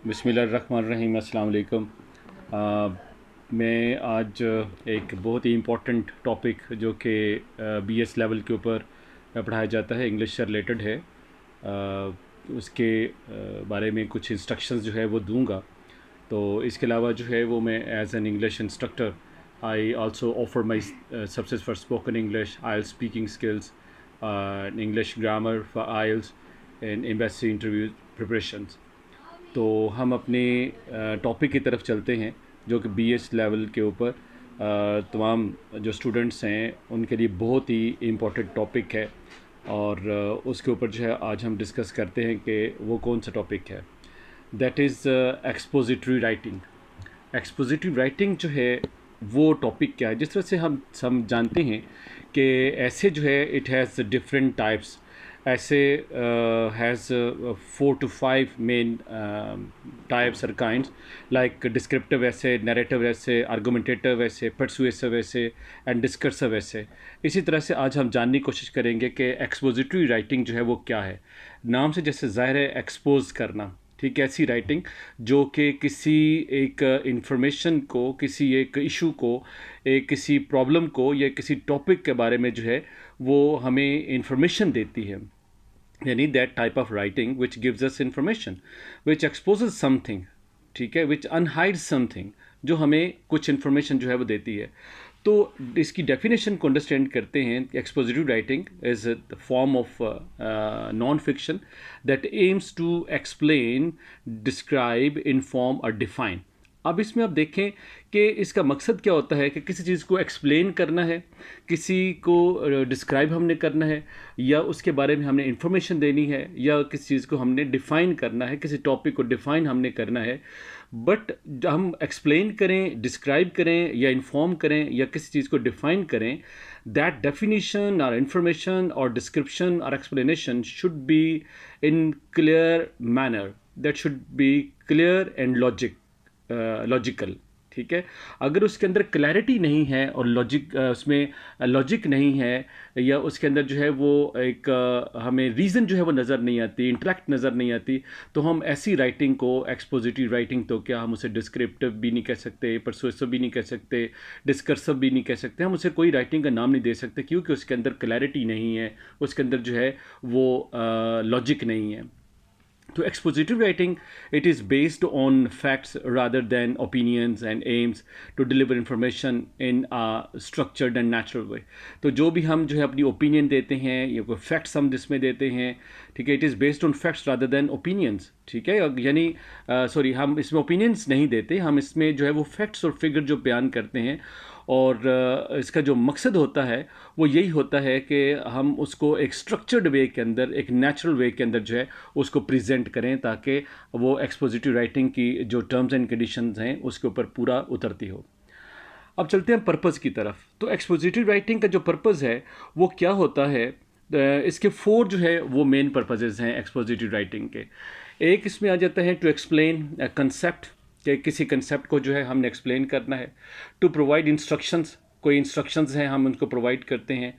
बिस्मिल्लाहिर्रहमानिर्रहीम, अस्सलाम वालेकुम। मैं आज एक बहुत ही इम्पोर्टेंट टॉपिक जो कि बीएस लेवल के ऊपर पढ़ाया जाता है, इंग्लिश से रिलेटेड है, उसके बारे में कुछ इंस्ट्रक्शंस जो है वो दूंगा। तो इसके अलावा जो है वो मैं as an English instructor I also offer my services for spoken English, IELTS speaking skills, English grammar for IELTS and embassy interview preparations. तो हम अपने टॉपिक की तरफ चलते हैं जो कि बीएस लेवल के ऊपर तमाम जो स्टूडेंट्स हैं उनके लिए बहुत ही इम्पोर्टेंट टॉपिक है। और उसके ऊपर जो है आज हम डिस्कस करते हैं कि वो कौन सा टॉपिक है। That is expository writing. Expository writing जो है वो टॉपिक क्या है, जिस तरह से हम जानते हैं कि ऐसे जो है इट हैज़ डिफरेंट टाइप्स। ऐसे हैज़ 4 to 5 मेन टाइप्स और काइंड्स, लाइक डिस्क्रिप्टिव ऐसे, नैरेटिव ऐसे, आर्गुमेंटेटिव ऐसे, परसुएसिव ऐसे एंड डिस्कर्सिव ऐसे। इसी तरह से आज हम जानने की कोशिश करेंगे कि एक्सपोजिटरी राइटिंग जो है वो क्या है। नाम से जैसे ज़ाहिर है एक्सपोज करना, ठीक है, ऐसी राइटिंग जो कि किसी एक इंफॉर्मेशन को, किसी एक इशू को, एक किसी प्रॉब्लम को या किसी टॉपिक के बारे में जो है वो हमें इंफॉर्मेशन देती है। यानी that type of writing which gives us information, which exposes something, ठीक है, विच अनहाइड समथिंग, जो हमें कुछ इंफॉर्मेशन जो है वो देती है। तो इसकी डेफिनेशन को अंडरस्टैंड करते हैं। Expository writing is the form of non fiction that aims to explain, describe, inform और डिफाइन। अब इसमें आप देखें कि इसका मकसद क्या होता है कि किसी चीज़ को एक्सप्लेन करना है, किसी को डिस्क्राइब हमने करना है, या उसके बारे में हमने इंफॉर्मेशन देनी है, या किसी चीज़ को हमने डिफ़ाइन करना है, किसी टॉपिक को डिफ़ाइन हमने करना है। बट हम एक्सप्लेन करें, डिस्क्राइब करें या इन्फॉर्म करें या किसी चीज़ को डिफ़ाइन करें, दैट डेफिनीशन और इंफॉर्मेशन और डिस्क्रिप्शन और explanation should be in clear manner, that should be clear and logical. ठीक है, अगर उसके अंदर क्लैरिटी नहीं है और उसमें लॉजिक नहीं है, या उसके अंदर जो है वो एक हमें रीज़न जो है वो नज़र नहीं आती, इंटरेक्ट नज़र नहीं आती, तो हम ऐसी राइटिंग को एक्सपोजिटरी राइटिंग, तो क्या हम उसे डिस्क्रिप्टिव भी नहीं कह सकते, परसुएसिव भी नहीं कह सकते, डिस्कर्सिव भी नहीं कह सकते, हम उसे कोई राइटिंग का नाम नहीं दे सकते, क्योंकि उसके अंदर क्लैरिटी नहीं है, उसके अंदर जो है वो लॉजिक नहीं है। To expositive writing, it is based on facts rather than opinions and aims to deliver information in a structured and natural way. तो जो भी हम जो है अपनी ओपिनियन देते हैं या कोई फैक्ट्स हम जिसमें देते हैं, ठीक है, it is based on facts rather than opinions. ठीक है, यानी सॉरी, हम इसमें ओपिनियंस नहीं देते, हम इसमें जो है वो फैक्ट्स और फिगर जो बयान करते हैं। और इसका जो मकसद होता है वो यही होता है कि हम उसको एक स्ट्रक्चर्ड वे के अंदर, एक नेचुरल वे के अंदर जो है उसको प्रेजेंट करें, ताकि वो एक्सपोजिटिव राइटिंग की जो टर्म्स एंड कंडीशंस हैं उसके ऊपर पूरा उतरती हो। अब चलते हैं पर्पज़ की तरफ। तो एक्सपोजिटिव राइटिंग का जो पर्पज़ है वो क्या होता है, इसके 4 जो है वो मेन पर्पजेज़ हैं एक्सपोजिटिव राइटिंग के। एक इसमें आ जाता है टू एक्सप्लेन कंसेप्ट, कि किसी कंसेप्ट को जो है हमने एक्सप्लेन करना है। टू प्रोवाइड इंस्ट्रक्शंस, कोई इंस्ट्रक्शंस हैं हम उनको प्रोवाइड करते हैं।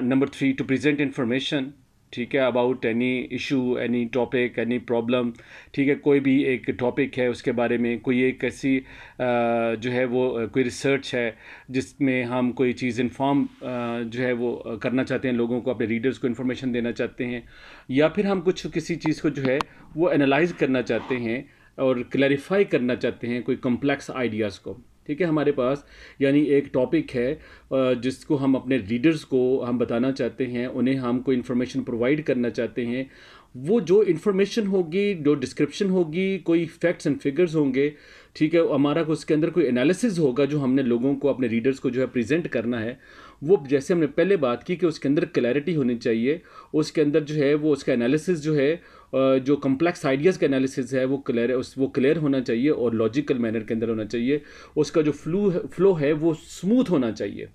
नंबर 3, टू प्रेजेंट इंफॉर्मेशन, ठीक है, about any issue, any topic, any problem. ठीक है, कोई भी एक टॉपिक है उसके बारे में, कोई एक ऐसी जो है वो कोई रिसर्च है जिसमें हम कोई चीज़ इन्फॉर्म जो है वो करना चाहते हैं, लोगों को, अपने रीडर्स को इन्फॉर्मेशन देना चाहते हैं, या फिर हम कुछ किसी चीज़ को जो है वो एनालाइज करना चाहते हैं और क्लैरिफाई करना चाहते हैं कोई कॉम्प्लेक्स आइडियाज़ को। ठीक है, हमारे पास यानी एक टॉपिक है जिसको हम अपने रीडर्स को हम बताना चाहते हैं, उन्हें हम कोई इन्फॉर्मेशन प्रोवाइड करना चाहते हैं। वो जो इन्फॉर्मेशन होगी, जो डिस्क्रिप्शन होगी, कोई फैक्ट्स एंड फिगर्स होंगे, ठीक है, हमारा उसके अंदर कोई एनालिसिस होगा जो हमने लोगों को, अपने रीडर्स को जो है प्रेजेंट करना है। वो जैसे हमने पहले बात की कि उसके अंदर क्लैरिटी होनी चाहिए, उसके अंदर जो है वो उसका एनालिसिस जो है जो कम्प्लेक्स आइडियाज़ का एनालिसिस है वो क्लियर होना चाहिए और लॉजिकल मैनर के अंदर होना चाहिए। उसका जो फ्लो है वो स्मूथ होना चाहिए।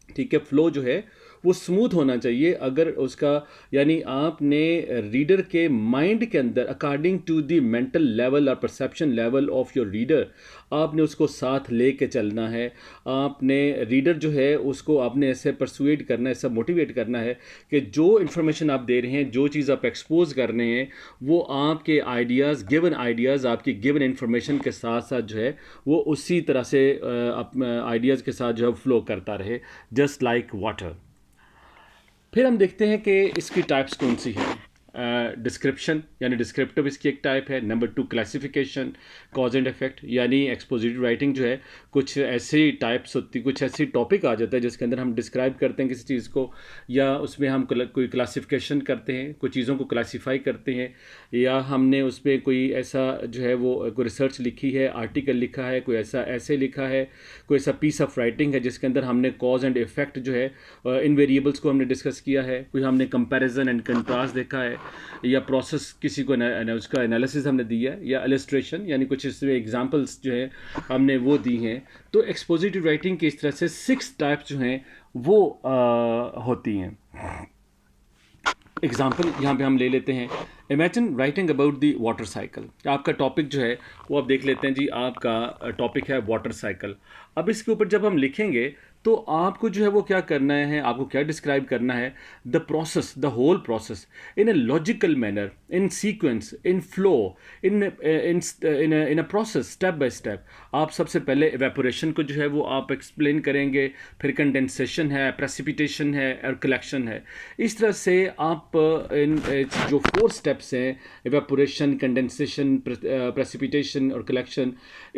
ठीक है, फ्लो जो है वो स्मूथ होना चाहिए। अगर उसका यानी आपने रीडर के माइंड के अंदर according to the mental level और perception level of your reader आपने उसको साथ ले के चलना है। आपने रीडर जो है उसको आपने ऐसे परसुएड करना है, ऐसा मोटिवेट करना है कि जो इन्फॉर्मेशन आप दे रहे हैं, जो चीज़ आप एक्सपोज कर रहे हैं, वो आपके आइडियाज़, गिवन आइडियाज़, आपकी गिवन इन्फॉर्मेशन के साथ साथ जो है वो उसी तरह से आइडियाज़ के साथ जो है फ्लो करता रहे, जस्ट लाइक वाटर। फिर हम देखते हैं कि इसकी टाइप्स कौन सी हैं। डिस्क्रिप्शन यानी डिस्क्रिप्टिव इसकी एक टाइप है। Number 2 classification, cause and effect, यानी एक्सपोजिटरी राइटिंग जो है कुछ ऐसी टाइप्स होती, कुछ ऐसी टॉपिक आ जाता है जिसके अंदर हम डिस्क्राइब करते हैं किसी चीज़ को, या उसमें हम कोई क्लासिफिकेशन करते हैं, कुछ चीज़ों को क्लासीफाई करते हैं, या हमने उसमें कोई ऐसा जो है वो कोई रिसर्च लिखी है, आर्टिकल लिखा है, कोई ऐसा ऐसे लिखा है, कोई ऐसा पीस ऑफ राइटिंग है जिसके अंदर हमने कॉज एंड इफेक्ट जो है इन वेरिएबल्स को हमने डिस्कस किया है, कोई हमने कंपैरिजन एंड कंट्रास्ट देखा है, या प्रोसेस किसी को उसका एनालिसिस हमने दिया है, या इलस्ट्रेशन यानी कुछ इसमें एग्जांपल्स जो है हमने वो दी हैं। तो एक्सपोजिटरी राइटिंग की इस तरह से 6 टाइप्स जो हैं वो होती हैं। एग्जाम्पल यहाँ पे हम ले लेते हैं। Imagine writing about the water cycle. आपका टॉपिक जो है वो आप देख लेते हैं जी, आपका टॉपिक है वाटर साइकिल। अब इसके ऊपर जब हम लिखेंगे तो आपको जो है वो क्या करना है, आपको क्या डिस्क्राइब करना है, the process, the whole process in a logical manner, in sequence, in flow, in a process, step by step. आप सबसे पहले इवेपोरेशन को जो है वो आप एक्सप्लेन करेंगे, फिर कंडेंसेशन है, प्रेसिपिटेशन है और कलेक्शन है। इस तरह से आप इन जो 4 स्टेप्स हैं, इवेपोरेशन, कंडेंसेशन, प्रेसिपिटेशन और कलेक्शन,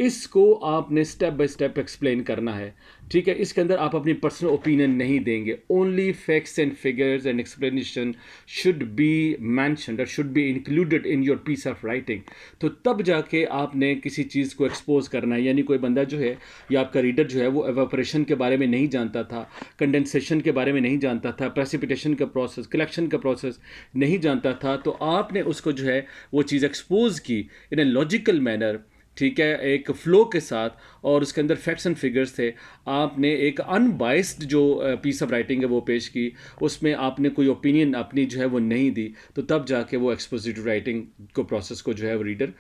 इसको आपने स्टेप बाय स्टेप एक्सप्लेन करना है। ठीक है, इसके अंदर आप अपनी पर्सनल ओपिनियन नहीं देंगे। Only facts and figures and explanation should be mentioned और should be included in your piece of writing. तो तब जाके आपने किसी चीज़ को एक्सपोज करना है। यानी कोई बंदा जो है या आपका रीडर जो है वो एवापोरेशन के बारे में नहीं जानता था, कंडेंसेशन के बारे में नहीं जानता था, प्रेसिपिटेशन का प्रोसेस, कलेक्शन का प्रोसेस नहीं जानता था, तो आपने उसको जो है वो चीज़ एक्सपोज की इन ए लॉजिकल मैनर, ठीक है, एक फ्लो के साथ, और उसके अंदर फैक्ट्स एंड फिगर्स थे। आपने एक अनबाइस्ड जो पीस ऑफ राइटिंग है वो पेश की, उसमें आपने कोई ओपिनियन अपनी जो है वो नहीं दी। तो तब जाके वो एक्सपोजिटरी राइटिंग को प्रोसेस को जो है वो रीडर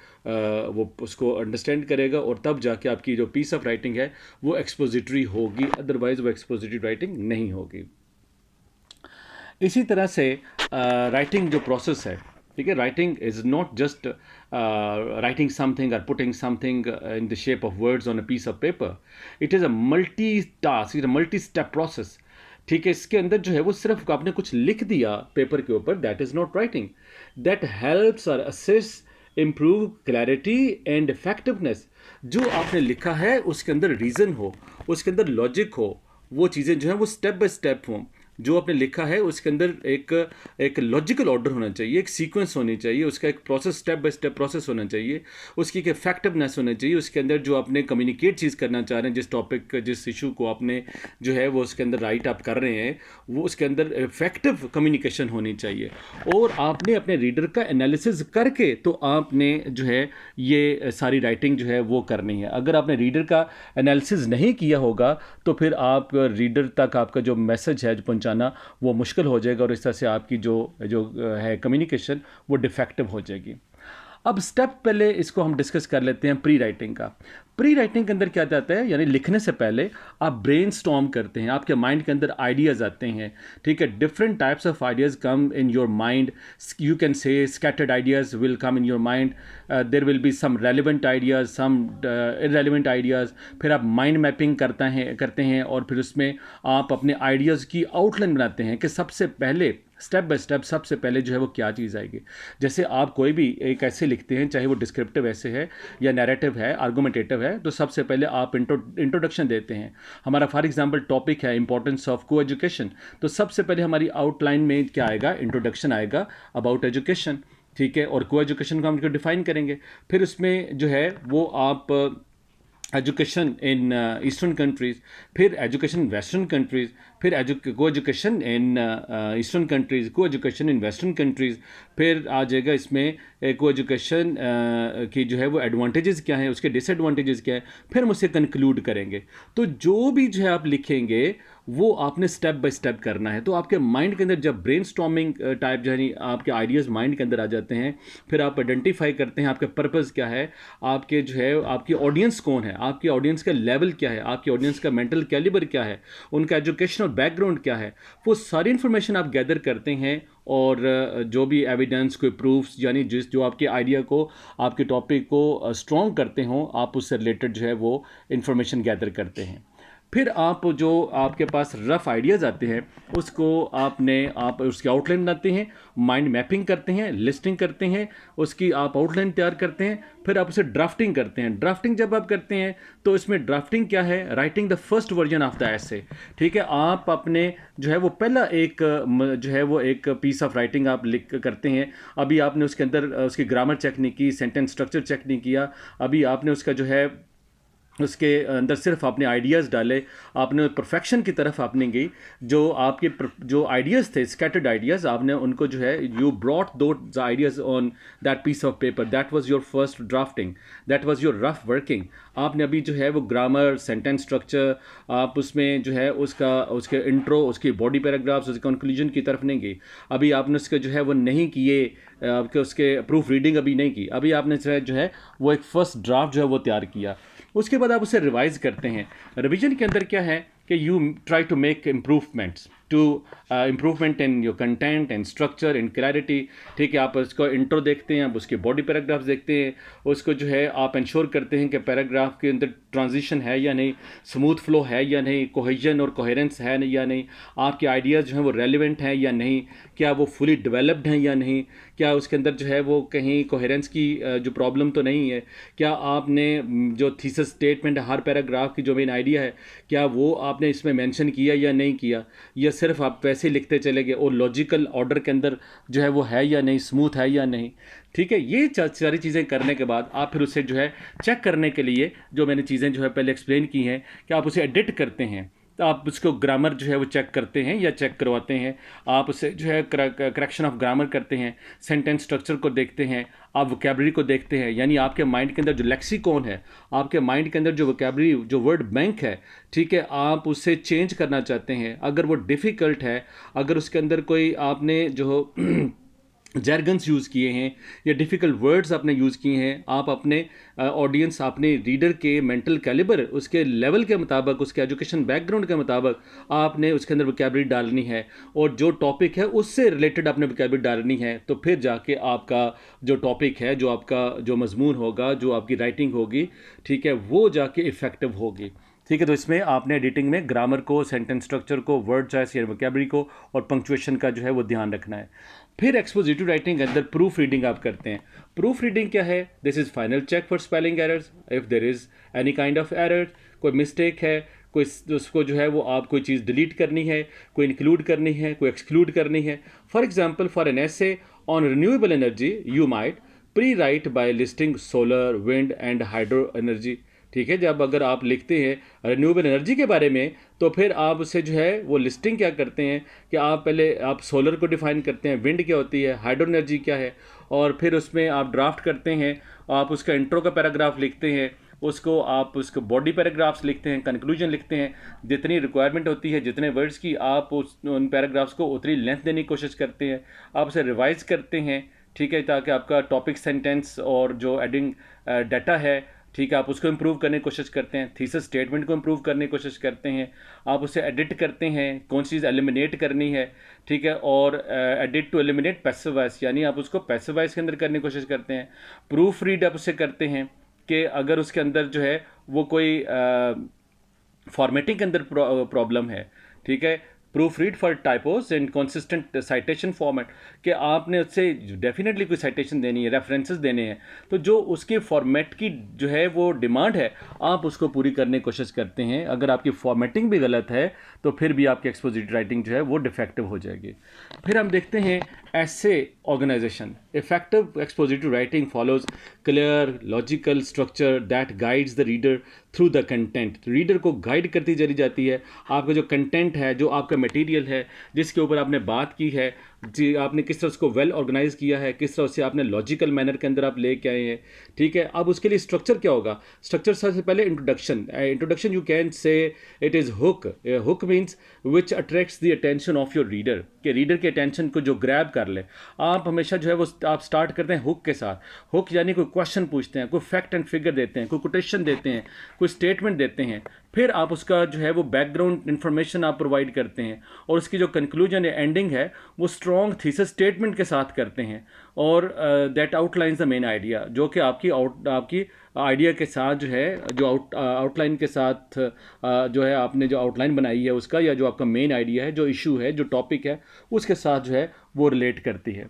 वो उसको अंडरस्टैंड करेगा, और तब जाके आपकी जो पीस ऑफ राइटिंग है वो एक्सपोजिटरी होगी, अदरवाइज वो एक्सपोजिटरी राइटिंग नहीं होगी। इसी तरह से राइटिंग जो प्रोसेस है, ठीक है, writing is not just writing something or putting something in the shape of words on a piece of paper. It is a multi-task, it is a multi-step process. ठीक है, इसके अंदर जो है वो सिर्फ आपने कुछ लिख दिया पेपर के ऊपर, that is not writing. That helps और assist improve clarity and effectiveness. जो आपने लिखा है उसके अंदर रीज़न हो, उसके अंदर लॉजिक हो, वो चीज़ें जो हैं वो स्टेप बाय स्टेप हों। जो आपने लिखा है उसके अंदर एक लॉजिकल ऑर्डर होना चाहिए, एक सीक्वेंस होनी चाहिए, उसका एक process, step by step process होना चाहिए, उसकी एक इफेक्टिवनेस होना चाहिए। उसके अंदर जो आपने कम्युनिकेट चीज़ करना चाह रहे हैं, जिस टॉपिक, जिस इशू को आपने जो है वो उसके अंदर राइट आप कर रहे हैं, वो उसके अंदर इफेक्टिव कम्युनिकेशन होनी चाहिए। और आपने अपने रीडर का एनालिसिस करके तो आपने जो है ये सारी राइटिंग जो है वो करनी है। अगर आपने रीडर का एनालिसिस नहीं किया होगा तो फिर आप रीडर तक आपका जो मैसेज है जो जाना वो मुश्किल हो जाएगा, और इस तरह से आपकी जो है कम्युनिकेशन वो डिफेक्टिव हो जाएगी। अब स्टेप पहले इसको हम डिस्कस कर लेते हैं प्री राइटिंग का। प्री राइटिंग के अंदर क्या जाता है, यानी लिखने से पहले आप ब्रेनस्टॉर्म करते हैं, आपके माइंड के अंदर आइडियाज़ आते हैं। ठीक है, different types of ideas come in your mind. You can say scattered ideas will come in your mind, there will be some relevant ideas, some irrelevant ideas. फिर आप माइंड मैपिंग करते हैं और फिर उसमें आप अपने आइडियाज़ की आउटलाइन बनाते हैं कि सबसे पहले स्टेप बाय स्टेप सबसे पहले जो है वो क्या चीज़ आएगी। जैसे आप कोई भी एक ऐसे लिखते हैं, चाहे वो डिस्क्रिप्टिव ऐसे है या नैरेटिव है, आर्गुमेंटेटिव है, तो सबसे पहले आप इंट्रोडक्शन देते हैं। हमारा फॉर एग्जांपल टॉपिक है इंपॉर्टेंस ऑफ को एजुकेशन, तो सबसे पहले हमारी आउटलाइन में क्या आएगा, इंट्रोडक्शन आएगा अबाउट एजुकेशन। ठीक है, और को एजुकेशन को हम डिफाइन करेंगे। फिर उसमें जो है वो आप एजुकेशन इन ईस्टर्न कंट्रीज़, फिर एजुकेशन इन वेस्टर्न कंट्रीज़, फिर को एजुकेशन इन ईस्टर्न कंट्रीज़, को एजुकेशन इन वेस्टर्न कंट्रीज़, फिर आ जाएगा इसमें को एजुकेशन की जो है वो एडवांटेजेस क्या हैं, उसके डिसएडवांटेजेस क्या है, फिर हम उसे कंक्लूड करेंगे। तो जो भी जो है आप लिखेंगे वो आपने स्टेप बाय स्टेप करना है। तो आपके माइंड के अंदर जब ब्रेनस्टॉर्मिंग टाइप जो है आपके आइडियाज़ माइंड के अंदर आ जाते हैं, फिर आप आइडेंटिफाई करते हैं आपका पर्पज़ क्या है, आपके जो है आपकी ऑडियंस कौन है, आपकी ऑडियंस का लेवल क्या है, आपकी ऑडियंस का मेंटल कैलिबर क्या है, उनका एजुकेशनल बैकग्राउंड क्या है, वो सारी इन्फॉर्मेशन आप गैदर करते हैं। और जो भी एविडेंस कोई प्रूफ्स यानी जो आपके आइडिया को, आपके टॉपिक को स्ट्रॉन्ग करते हों, आप उससे रिलेटेड जो है वो इन्फॉर्मेशन गैदर करते हैं। फिर आप जो आपके पास रफ़ आइडियाज़ आते हैं उसको आप उसकी आउटलाइन बनाते हैं, माइंड मैपिंग करते हैं, लिस्टिंग करते हैं, उसकी आप आउटलाइन तैयार करते हैं, फिर आप उसे ड्राफ्टिंग करते हैं। ड्राफ्टिंग जब आप करते हैं तो इसमें ड्राफ्टिंग क्या है, writing the first version of the essay. ठीक है, आप अपने जो है वो पहला एक जो है वो एक पीस ऑफ राइटिंग आप लिख करते हैं। अभी आपने उसके अंदर उसकी ग्रामर चेक नहीं की, सेंटेंस स्ट्रक्चर चेक नहीं किया, अभी आपने उसका जो है उसके अंदर सिर्फ आपने आइडियाज़ डाले, आपने परफेक्शन की तरफ आपने गई। जो आपके जो आइडियाज़ थे स्कैटर्ड आइडियाज़, आपने उनको जो है यू ब्रॉट दो ideas on that piece of paper, that was your first drafting, that was your rough working. आपने अभी जो है वो ग्रामर, सेंटेंस स्ट्रक्चर, आप उसमें जो है उसके इंट्रो, उसकी बॉडी पैराग्राफ्स, उसके कंक्लूजन की तरफ नहीं गई। अभी आपने उसके जो है वो नहीं किए, आपके उसके प्रूफ रीडिंग अभी नहीं की, अभी आपने जो है वो एक फर्स्ट ड्राफ्ट जो है वो तैयार किया। उसके बाद आप उसे रिवाइज करते हैं। रिवीजन के अंदर क्या है कि you try to make improvements to improvement in your content and structure in clarity. ठीक है, आप उसको इंट्रो देखते हैं, आप उसके बॉडी पैराग्राफ्स देखते हैं, उसको जो है आप इंश्योर करते हैं कि पैराग्राफ के अंदर ट्रांजिशन है या नहीं, स्मूथ फ्लो है या नहीं, कोहेजन और कोहेरेंस है या नहीं, आपके आइडियाज़ जो हैं वो रेलिवेंट हैं या नहीं, क्या वो फुली डेवलप्ड हैं या नहीं, क्या उसके अंदर जो है वो कहीं कोहेरेंस की जो प्रॉब्लम तो नहीं है, क्या आपने जो थीसिस स्टेटमेंट हर पैराग्राफ की जो मेन आइडिया है, क्या वो आपने इसमें मेंशन किया या नहीं किया, या सिर्फ आप वैसे लिखते चले गए, और लॉजिकल ऑर्डर के अंदर जो है वो है या नहीं, स्मूथ है या नहीं। ठीक है, ये सारी चीज़ें करने के बाद आप फिर उसे जो है चेक करने के लिए जो मैंने चीज़ें जो है पहले एक्सप्लेन की हैं कि आप उसे एडिट करते हैं, तो आप उसको ग्रामर जो है वो चेक करते हैं या चेक करवाते हैं, आप उसे जो है करेक्शन ऑफ ग्रामर करते हैं, सेंटेंस स्ट्रक्चर को देखते हैं, आप वोकेबलरी को देखते हैं, यानी आपके माइंड के अंदर जो लेक्सिकॉन है, आपके माइंड के अंदर जो वोकेबलरी जो वर्ड बैंक है, ठीक है, आप उससे चेंज करना चाहते हैं। अगर वो डिफ़िकल्ट है, अगर उसके अंदर कोई आपने जो जैरगन्स यूज़ किए हैं या डिफ़िकल्ट वर्ड्स आपने यूज़ किए हैं, आप अपने ऑडियंस, अपने रीडर के मेंटल कैलिबर, उसके लेवल के मुताबिक, उसके एजुकेशन बैकग्राउंड के मुताबिक आपने उसके अंदर वोकैबुलरी डालनी है, और जो टॉपिक है उससे रिलेटेड आपने वोकैबुलरी डालनी है। तो फिर जाके आपका जो टॉपिक है, जो आपका जो मजमून होगा, जो आपकी राइटिंग होगी, ठीक है, वो जाके इफ़ेक्टिव होगी। ठीक है, तो इसमें आपने एडिटिंग में ग्रामर को, सेंटेंस स्ट्रक्चर को, वर्ड चॉइस या वोकैबुलरी को और पंक्चुएशन का जो है वो ध्यान रखना है। फिर एक्सपोजिटिव राइटिंग के अंदर प्रूफ रीडिंग आप करते हैं। प्रूफ रीडिंग क्या है? This is final check for spelling errors, if there is any kind of error, कोई मिस्टेक है, कोई उसको जो है वो आप कोई चीज़ डिलीट करनी है, कोई इंक्लूड करनी है, कोई एक्सक्लूड करनी है। For example, for an essay on renewable energy you might pre write by listing solar, wind and hydro energy. ठीक है, जब अगर आप लिखते हैं रिन्यूएबल एनर्जी के बारे में, तो फिर आप उससे जो है वो लिस्टिंग क्या करते हैं कि आप पहले आप सोलर को डिफाइन करते हैं, विंड क्या होती है, हाइड्रो एनर्जी क्या है, और फिर उसमें आप ड्राफ्ट करते हैं, आप उसका इंट्रो का पैराग्राफ लिखते हैं, उसको बॉडी पैराग्राफ्स लिखते हैं, कंक्लूजन लिखते हैं, जितनी रिक्वायरमेंट होती है, जितने वर्ड्स की, आप उन पैराग्राफ्स को उतनी लेंथ देने की कोशिश करते हैं, आप उसे रिवाइज करते हैं। ठीक है, ताकि आपका टॉपिक, सेंटेंस और जो एडिंग डाटा है, ठीक है, आप उसको इम्प्रूव करने की कोशिश करते हैं, थीसिस स्टेटमेंट को इम्प्रूव करने की कोशिश करते हैं, आप उसे एडिट करते हैं, कौन सी चीज़ एलिमिनेट करनी है, ठीक है, और edit to eliminate passive voice, यानी आप उसको पैसिव वॉइस के अंदर करने की कोशिश करते हैं। प्रूफ रीड आप उसे करते हैं कि अगर उसके अंदर जो है वो कोई फॉर्मेटिंग के अंदर प्रॉब्लम है, ठीक है, proof read for typos and consistent citation format, कि आपने उससे डेफिनेटली कोई साइटेशन देनी है, रेफरेंसेस देने हैं, तो जो उसके फॉर्मेट की जो है वो डिमांड है, आप उसको पूरी करने की कोशिश करते हैं। अगर आपकी फॉर्मेटिंग भी गलत है तो फिर भी आपकी एक्सपोजिटिव राइटिंग जो है वो डिफेक्टिव हो जाएगी। फिर हम देखते हैं ऐसे organisation. Effective expository writing follows clear logical structure that guides the reader through the content. Reader को गाइड करती चली जाती है, आपका जो कंटेंट है, जो आपका मटेरियल है, जिसके ऊपर आपने बात की है, जी आपने किस तरह उसको वेल ऑर्गेनाइज किया है, किस तरह उसे आपने लॉजिकल मैनर के अंदर आप लेके आए हैं, ठीक है। अब उसके लिए स्ट्रक्चर क्या होगा? स्ट्रक्चर सबसे पहले इंट्रोडक्शन। इंट्रोडक्शन यू कैन से it is hook. Hook means which attracts the attention of your reader, के रीडर के अटेंशन को जो ग्रैब कर ले। आप हमेशा जो है वो आप स्टार्ट करते हैं हुक के साथ। हुक यानी कोई क्वेश्चन पूछते हैं, कोई फैक्ट एंड फिगर देते हैं, कोई कोटेशन देते हैं, कोई स्टेटमेंट देते हैं, फिर आप उसका जो है वो बैकग्राउंड इन्फॉर्मेशन आप प्रोवाइड करते हैं, और उसकी जो कंक्लूजन या एंडिंग है वो स्ट्रॉन्ग थीसिस स्टेटमेंट के साथ करते हैं, और that outlines the main idea, जो कि आपकी आइडिया के साथ जो है, जो आउटलाइन के साथ जो है आपने जो आउटलाइन बनाई है उसका, या जो आपका मेन आइडिया है, जो इशू है, जो टॉपिक है, उसके साथ जो है वो रिलेट करती है।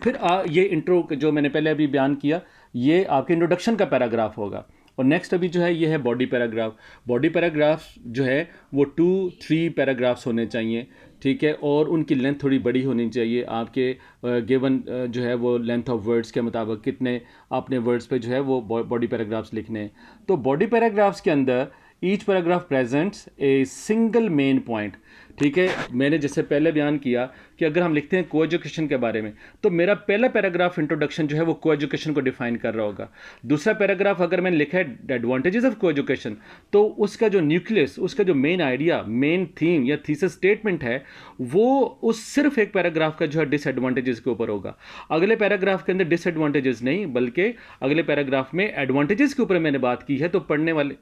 फिर ये इंट्रो जो मैंने पहले अभी बयान किया, ये आपके इंट्रोडक्शन का पैराग्राफ होगा। और नेक्स्ट अभी जो है ये है बॉडी पैराग्राफ। बॉडी पैराग्राफ जो है वो 2-3 पैराग्राफ्स होने चाहिए, ठीक है, और उनकी लेंथ थोड़ी बड़ी होनी चाहिए। आपके गिवन जो है वो लेंथ ऑफ वर्ड्स के मुताबिक कितने आपने वर्ड्स पे जो है वो बॉडी पैराग्राफ्स लिखने हैं। तो बॉडी पैराग्राफ्स के अंदर each paragraph presents a single main point, ठीक है। मैंने जैसे पहले बयान किया कि अगर हम लिखते हैं को एजुकेशन के बारे में, तो मेरा पहला पैराग्राफ इंट्रोडक्शन जो है वो को एजुकेशन को डिफाइन कर रहा होगा। दूसरा पैराग्राफ अगर मैंने लिखा है एडवांटेजेस ऑफ को एजुकेशन, तो उसका जो न्यूक्लियस, उसका जो मेन आइडिया, मेन थीम या थीसिस स्टेटमेंट है, वो उस सिर्फ एक पैराग्राफ का जो है डिसएडवांटेजेस के ऊपर होगा। अगले पैराग्राफ के अंदर डिसएडवांटेजेस नहीं, बल्कि अगले पैराग्राफ में एडवांटेजेस के ऊपर मैंने बात की है, तो पढ़ने वाले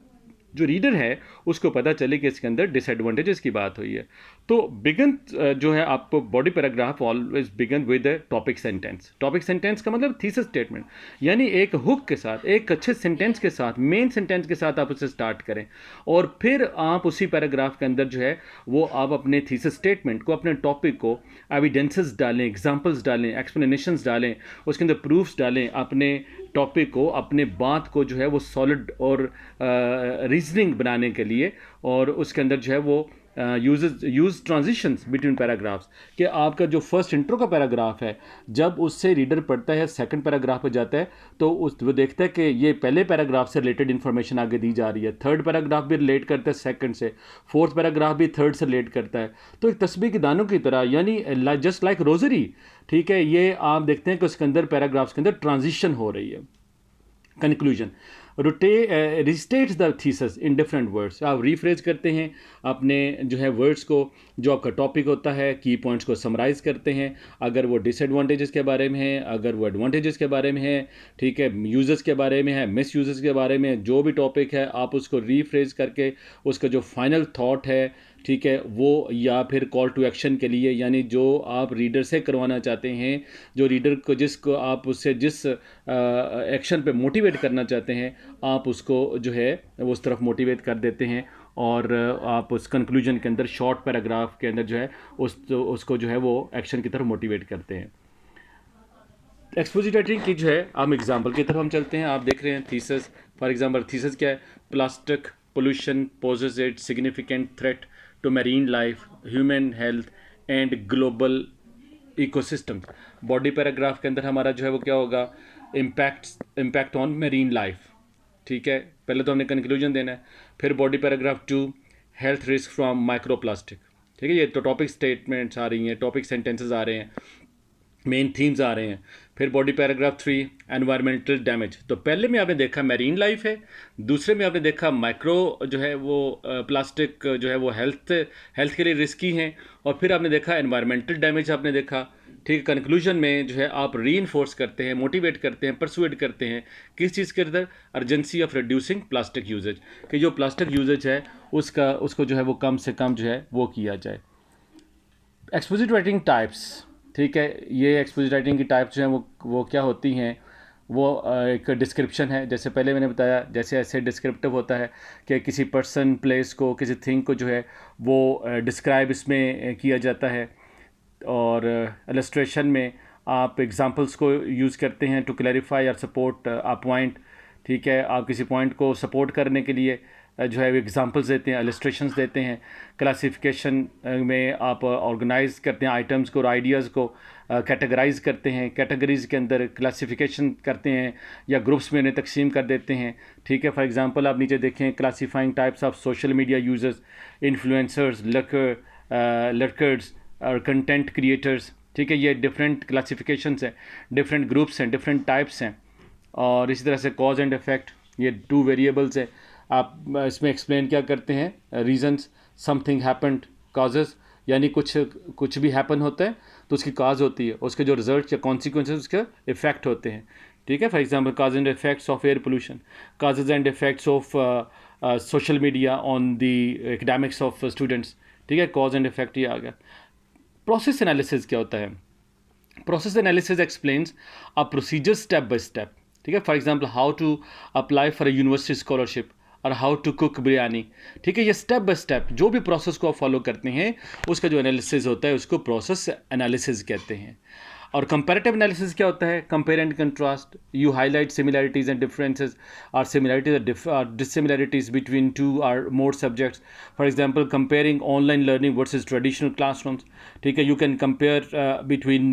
जो रीडर है उसको पता चले कि इसके अंदर डिसएडवांटेजेस की बात हुई है। तो बिगन जो है आपको body paragraph always begin with topic sentence. Topic sentence का मतलब थीसिस स्टेटमेंट, यानी एक हुक के साथ, एक अच्छे सेंटेंस के साथ, मेन सेंटेंस के साथ आप उसे स्टार्ट करें, और फिर आप उसी पैराग्राफ के अंदर जो है वो आप अपने थीसिस स्टेटमेंट को, अपने टॉपिक को एविडेंसेस डालें, एग्जाम्पल्स डालें, एक्सप्लेनेशंस डालें, उसके अंदर प्रूफ्स डालें, अपने टॉपिक को, अपने बात को जो है वो सॉलिड और रीजनिंग बनाने के लिए। और उसके अंदर जो है वो यूज ट्रांजिशंस बिटवीन पैराग्राफ्स, कि आपका जो फर्स्ट इंट्रो का पैराग्राफ है, जब उससे रीडर पढ़ता है, सेकंड पैराग्राफ पे जाता है, तो वो देखता है कि ये पहले पैराग्राफ से रिलेटेड इन्फॉर्मेशन आगे दी जा रही है, थर्ड पैराग्राफ भी रिलेट करता है सेकंड से, फोर्थ पैराग्राफ भी थर्ड से रिलेट करता है। तो एक तस्बीह के दानों की तरह, यानी जस्ट लाइक रोजरी, ठीक है, ये आप देखते हैं कि उसके अंदर पैराग्राफ्स के अंदर ट्रांजिशन हो रही है। Conclusion restates the thesis in different words. आप रीफ्रेज करते हैं अपने जो है वर्ड्स को, जो आपका टॉपिक होता है, की पॉइंट्स को समराइज़ करते हैं। अगर वो डिसएडवांटेजेस के बारे में है, अगर वो एडवांटेजेस के बारे में है, ठीक है, यूजर्स के बारे में है, मिस यूजर्स के बारे में, जो भी टॉपिक है आप उसको रीफ्रेज करके उसका जो फाइनल थॉट है, ठीक है, वो, या फिर कॉल टू एक्शन के लिए, यानी जो आप रीडर से करवाना चाहते हैं, जो रीडर को, जिसको आप उससे जिस एक्शन पे मोटिवेट करना चाहते हैं, आप उसको जो है वो उस तरफ मोटिवेट कर देते हैं। और आप उस कंक्लूजन के अंदर, शॉर्ट पैराग्राफ के अंदर जो है उसको जो है वो एक्शन की तरफ मोटिवेट करते हैं। एक्सपोजिटरी की जो है हम एग्जाम्पल की तरफ हम चलते हैं। आप देख रहे हैं थीसिस। फॉर एग्जाम्पल थीसिस क्या है? Plastic pollution poses it significant threat to marine life, human health and global ecosystem. Body paragraph के अंदर हमारा जो है वो क्या होगा? इम्पैक्ट ऑन मैरीन लाइफ, ठीक है, पहले तो हमने कंक्लूजन देना है। फिर body paragraph 2 health risk from microplastic, ठीक है, ये तो टॉपिक स्टेटमेंट्स आ रही हैं, टॉपिक सेंटेंसेस आ रहे हैं, मेन थीम्स आ रहे हैं। फिर बॉडी पैराग्राफ 3 एनवायरमेंटल डैमेज। तो पहले में आपने देखा मैरीन लाइफ है, दूसरे में आपने देखा माइक्रो जो है वो प्लास्टिक जो है वो हेल्थ के लिए रिस्की हैं, और फिर आपने देखा एनवायरमेंटल डैमेज आपने देखा, ठीक है। कंक्लूजन में जो है आप रीइंफोर्स करते हैं, मोटिवेट करते हैं, परसुएड करते हैं किस चीज़ के अंदर? Urgency of reducing plastic usages, कि जो प्लास्टिक यूजेज है उसको जो है वो कम से कम जो है वो किया जाए। एक्सपोजिट राइटिंग टाइप्स, ठीक है, ये एक्सपोजिट राइटिंग की टाइप्स जो हैं वो क्या होती हैं? वो एक डिस्क्रिप्शन है, जैसे पहले मैंने बताया, जैसे ऐसे डिस्क्रिप्टिव होता है कि किसी पर्सन, प्लेस को, किसी थिंग को जो है वो डिस्क्राइब इसमें किया जाता है। और इलस्ट्रेशन में आप एग्जांपल्स को यूज़ करते हैं टू क्लैरिफाई और सपोर्ट अ पॉइंट, ठीक है, आप किसी पॉइंट को सपोर्ट करने के लिए जो है एग्जांपल्स देते हैं, इलस्ट्रेशंस देते हैं। क्लासिफिकेशन में आप ऑर्गेनाइज करते हैं आइटम्स को और आइडियाज़ को, कैटेगराइज करते हैं, कैटेगरीज़ के अंदर क्लासिफिकेशन करते हैं या ग्रुप्स में उन्हें तकसीम कर देते हैं, ठीक है। फॉर एग्जांपल आप नीचे देखें, classifying types of social media users, influencers, lurkers, और कंटेंट क्रिएटर्स, ठीक है, ये डिफरेंट क्लासिफिकेशंस हैं, डिफरेंट ग्रुप्स हैं, डिफरेंट टाइप्स हैं। और इसी तरह से कॉज एंड इफेक्ट, ये 2 वेरिएबल्स है। आप इसमें एक्सप्लेन क्या करते हैं, रीजंस, समथिंग हैपेंड, कॉजेस, यानी कुछ भी हैपन होता है तो उसकी काज होती है, उसके जो रिजल्ट या कॉन्सिक्वेंसेज उसके इफेक्ट होते हैं, ठीक है। For example cause and effects of air pollution, causes and effects of social media on the academics of students, ठीक है, कॉज एंड इफेक्ट ये आ गया। प्रोसेस एनालिसिस क्या होता है? Process analysis explains a procedure step by step, ठीक है। For example how to apply for a university scholarship और हाउ टू कुक बिरयानी, ठीक है। ये स्टेप बाय स्टेप जो भी प्रोसेस को आप फॉलो करते हैं उसका जो एनालिसिस होता है उसको प्रोसेस एनालिसिस कहते हैं। और कंपैरेटिव एनालिसिस क्या होता है? Compare and contrast, you highlight similarities and differences और सिमिलैरिटीज और डिसिमिलैरिटीज बिटवीन 2 और मोर subjects. For example comparing online learning versus traditional classrooms, ठीक है। You can compare between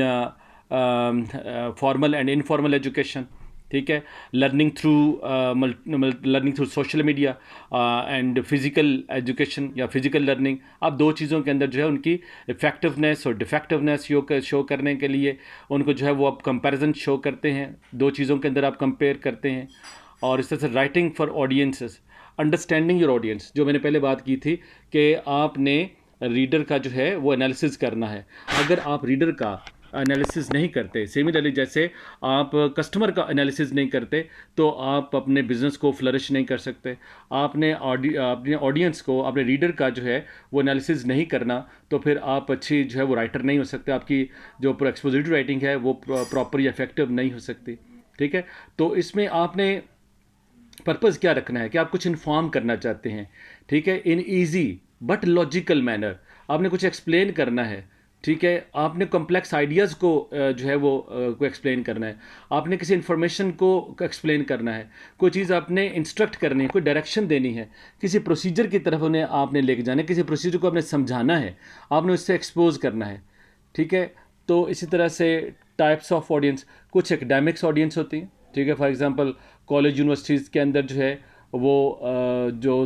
formal and informal education, ठीक है। Learning through social media and physical education या physical learning, आप 2 चीज़ों के अंदर जो है उनकी इफेक्टिवनेस और डिफेक्टिवनेस शो करने के लिए उनको जो है वो आप कंपैरिजन शो करते हैं, 2 चीज़ों के अंदर आप कंपेयर करते हैं। और इस तरह से writing for audiences, understanding your audience, जो मैंने पहले बात की थी कि आपने रीडर का जो है वो एनालिसिस करना है। अगर आप रीडर का एनालिसिस नहीं करते, सिमिलरली जैसे आप कस्टमर का एनालिसिस नहीं करते तो आप अपने बिजनेस को फ्लरिश नहीं कर सकते। आपने अपने ऑडियंस को, अपने रीडर का जो है वो एनालिसिस नहीं करना तो फिर आप अच्छी जो है वो राइटर नहीं हो सकते, आपकी जो एक्सपोजिटरी राइटिंग है वो प्रॉपर या इफेक्टिव नहीं हो सकती, ठीक है। तो इसमें आपने पर्पज़ क्या रखना है कि आप कुछ इन्फॉर्म करना चाहते हैं, ठीक है, इन ईजी बट लॉजिकल मैनर, आपने कुछ एक्सप्लेन करना है, ठीक है। आपने कॉम्प्लेक्स आइडियाज़ को जो है वो को एक्सप्लेन करना है, आपने किसी इन्फॉर्मेशन को एक्सप्लेन करना है, कोई चीज़ आपने इंस्ट्रक्ट करनी है, कोई डायरेक्शन देनी है, किसी प्रोसीजर की तरफ उन्हें आपने लेके जाना है, किसी प्रोसीजर को आपने समझाना है, आपने उससे एक्सपोज करना है, ठीक है। तो इसी तरह से टाइप्स ऑफ ऑडियंस, कुछ एकेडमिक्स ऑडियंस होती हैं, ठीक है। फॉर एग्जांपल कॉलेज यूनिवर्सिटीज़ के अंदर जो है वो जो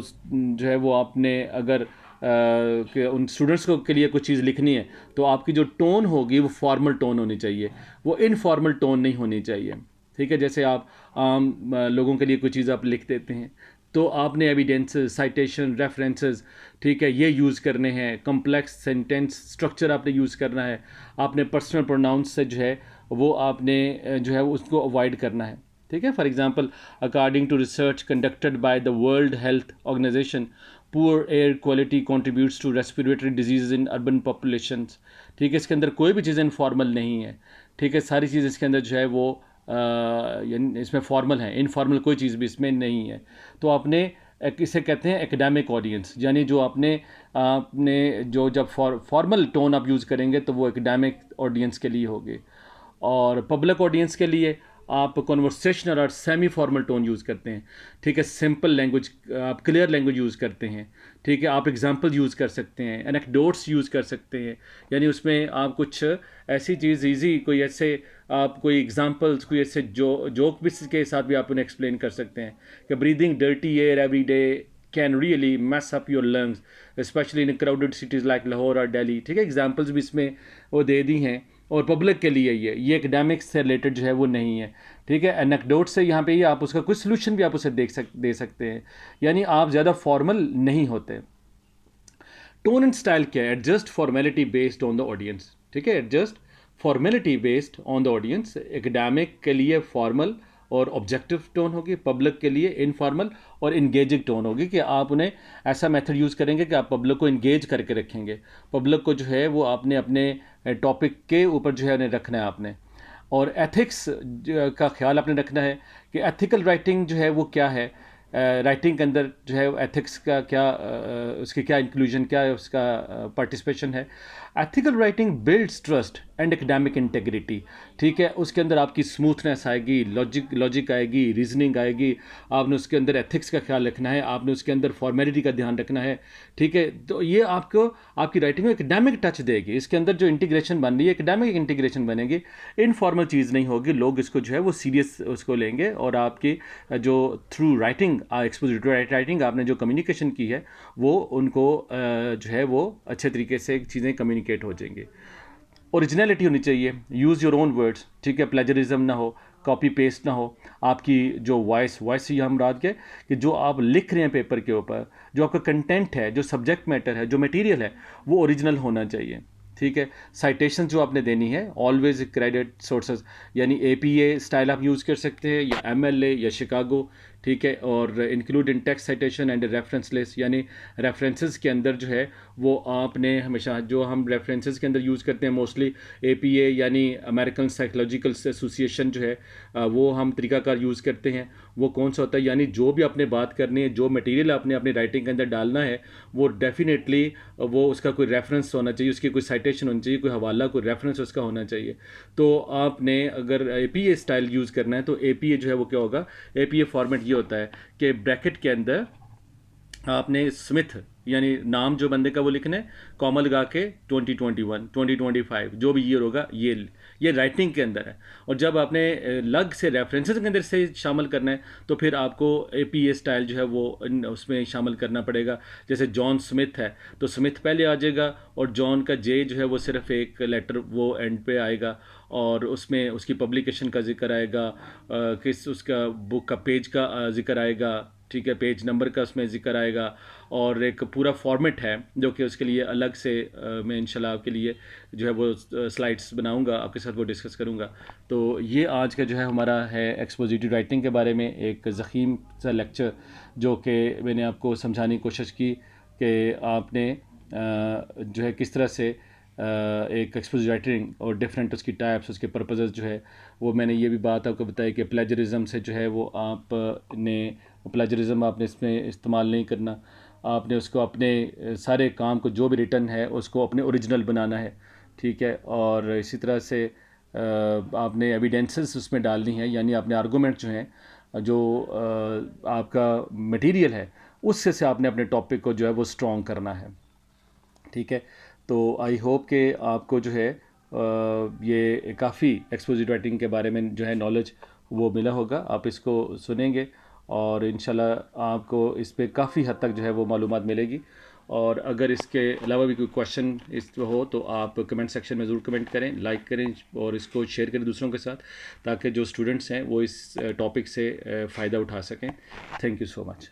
है वो आपने अगर कि उन स्टूडेंट्स को के लिए कुछ चीज़ लिखनी है तो आपकी जो टोन होगी वो फॉर्मल टोन होनी चाहिए, वो इनफॉर्मल टोन नहीं होनी चाहिए, ठीक है। जैसे आप आम लोगों के लिए कोई चीज़ आप लिख देते हैं तो आपने एविडेंसेस, साइटेशन, रेफरेंसेस, ठीक है, ये यूज़ करने हैं। कॉम्प्लेक्स सेंटेंस स्ट्रक्चर आपने यूज़ करना है, आपने पर्सनल प्रोनाउंस से जो है वो आपने जो है उसको अवॉइड करना है, ठीक है। For example according to research conducted by the World Health Organization, poor air quality contributes to respiratory disease in urban populations, ठीक है। इसके अंदर कोई भी चीज़ इनफॉर्मल नहीं है, ठीक है। सारी चीज़ इसके अंदर जो है वो इसमें फॉर्मल है, इनफॉर्मल कोई चीज़ भी इसमें नहीं है। तो आपने इसे कहते हैं एकेडमिक ऑडियंस, यानी जो आपने जो जब फॉर्मल टोन आप यूज़ करेंगे तो वो एकेडमिक ऑडियंस के लिए होगी। और पब्लिक ऑडियंस के लिए आप कन्वर्सेशनल और सेमी फॉर्मल टोन यूज़ करते हैं, ठीक है। सिंपल लैंग्वेज, आप क्लियर लैंग्वेज यूज़ करते हैं, ठीक है। आप एग्जांपल यूज़ कर सकते हैं, एनेक्डोट्स यूज़ कर सकते हैं, यानी उसमें आप कुछ ऐसी चीज़ ईजी, कोई ऐसे आप कोई एग्जांपल्स, कोई ऐसे जोक भी के साथ भी आप उन्हें एक्सप्लेन कर सकते हैं कि breathing dirty air every day can really mess up your lungs, especially in crowded cities like Lahore और दिल्ली, ठीक है। एग्जांपल्स भी इसमें वो दे दी हैं। और पब्लिक के लिए ये एकेडमिक्स से रिलेटेड जो है वो नहीं है, ठीक है। एनेक्डोट से यहाँ पे ये आप उसका कुछ सोल्यूशन भी आप उसे दे सकते हैं, यानी आप ज़्यादा फॉर्मल नहीं होते। टोन एंड स्टाइल क्या है? Adjust formality based on the audience, ठीक है। Adjust formality based on the audience, academic के लिए फॉर्मल और ऑब्जेक्टिव टोन होगी, पब्लिक के लिए इनफॉर्मल और इंगेजिंग टोन होगी, कि आप उन्हें ऐसा मेथड यूज़ करेंगे कि आप पब्लिक को इंगेज करके रखेंगे, पब्लिक को जो है वो आपने अपने टॉपिक के ऊपर जो है उन्हें रखना है आपने। और एथिक्स का ख्याल आपने रखना है कि एथिकल राइटिंग जो है वो क्या है, राइटिंग के अंदर जो है एथिक्स का क्या उसकी क्या इंक्लूजन, क्या है उसका पार्टिसिपेशन है। Ethical writing builds trust and academic integrity, ठीक है। उसके अंदर आपकी स्मूथनेस आएगी, लॉजिक आएगी, रीजनिंग आएगी, आपने उसके अंदर एथिक्स का ख्याल रखना है, आपने उसके अंदर फॉर्मेलिटी का ध्यान रखना है, ठीक है। तो ये आपको आपकी राइटिंग में एकेडमिक टच देगी। इसके अंदर जो इंटीग्रेशन बन रही है एकेडमिक इंटीग्रेशन बनेगी, इनफॉर्मल चीज़ नहीं होगी, लोग इसको जो है वो सीरियस उसको लेंगे और आपकी जो थ्रू राइटिंग एक्सपोजिटरी राइटिंग आपने जो कम्युनिकेशन की है वो उनको जो है वो अच्छे तरीके से चीज़ें कम्युनिकेट हो जाएंगी। ओरिजिनलिटी होनी चाहिए, यूज़ योर ओन वर्ड्स, ठीक है, प्लेजरिज्म ना हो, कॉपी पेस्ट ना हो। आपकी जो वॉइस से हम रात के कि जो आप लिख रहे हैं पेपर के ऊपर, जो आपका कंटेंट है, जो सब्जेक्ट मैटर है, जो मटेरियल है, वो ओरिजिनल होना चाहिए। ठीक है, साइटेशन जो आपने देनी है ऑलवेज क्रेडिट सोर्सेज, यानी एपीए स्टाइल आप यूज़ कर सकते हैं या एमएलए या शिकागो। ठीक है, और include in text citation and reference list, यानी रेफरेंसेस के अंदर जो है वो आपने हमेशा, जो हम रेफरेंसेस के अंदर यूज़ करते हैं मोस्टली एपीए यानी अमेरिकन साइकोलॉजिकल एसोसिएशन जो है वो हम तरीकाकार यूज़ करते हैं। वो कौन सा होता है, यानी जो भी आपने बात करनी है, जो मटेरियल आपने अपनी राइटिंग के अंदर डालना है, वो डेफिनेटली वो उसका कोई रेफरेंस होना चाहिए, उसकी कोई साइटेशन होनी चाहिए, कोई हवाला, कोई रेफरेंस उसका होना चाहिए। तो आपने अगर एपीए स्टाइल यूज़ करना है तो एपीए जो है वो क्या होगा, एपीए फॉर्मेट ये होता है कि ब्रैकेट के अंदर आपने स्मिथ यानी नाम जो बंदे का वो लिखना है, कॉमा लगा के 2021 2025 जो भी ईयर होगा ये राइटिंग के अंदर है। और जब आपने लग से रेफरेंसेस के अंदर से शामिल करना है तो फिर आपको एपीए स्टाइल जो है वो उसमें शामिल करना पड़ेगा। जैसे जॉन स्मिथ है तो स्मिथ पहले आ जाएगा और जॉन का जे जो है वो सिर्फ एक लेटर वो एंड पे आएगा, और उसमें उसकी पब्लिकेशन का जिक्र आएगा, किस उसका बुक का पेज का जिक्र आएगा। ठीक है, पेज नंबर का उसमें जिक्र आएगा, और एक पूरा फॉर्मेट है जो कि उसके लिए अलग से मैं इंशाल्लाह आपके लिए जो है वो स्लाइड्स बनाऊंगा, आपके साथ वो डिस्कस करूंगा। तो ये आज का जो है हमारा है एक्सपोजिटिव राइटिंग के बारे में एक ज़ख़ीम सा लेक्चर, जो कि मैंने आपको समझाने की कोशिश की कि आपने जो है किस तरह से एक एक्सपोजिटिव राइटिंग और डिफरेंट उसकी टाइप्स, उसके पर्पसेस जो है वो मैंने ये भी बात आपको बताई कि प्लेजरिज्म से जो है वो आपने प्लेजरिज्म आपने इसमें इस्तेमाल नहीं करना, आपने उसको अपने सारे काम को जो भी रिटर्न है उसको अपने ओरिजिनल बनाना है। ठीक है, और इसी तरह से आपने एविडेंसेस उसमें डालनी है, यानी आपने आर्गूमेंट जो हैं, जो आपका मटेरियल है उससे से आपने अपने टॉपिक को जो है वो स्ट्रॉन्ग करना है। ठीक है, तो आई होप कि आपको जो है ये काफ़ी एक्सपोजिटिव राइटिंग के बारे में जो है नॉलेज वो मिला होगा। आप इसको सुनेंगे और इंशाल्लाह आपको इस पे काफ़ी हद तक जो है वो मालूमात मिलेगी। और अगर इसके अलावा भी कोई क्वेश्चन इस पे हो तो आप कमेंट सेक्शन में ज़रूर कमेंट करें, लाइक करें और इसको शेयर करें दूसरों के साथ, ताकि जो स्टूडेंट्स हैं वो इस टॉपिक से फ़ायदा उठा सकें। Thank you so much.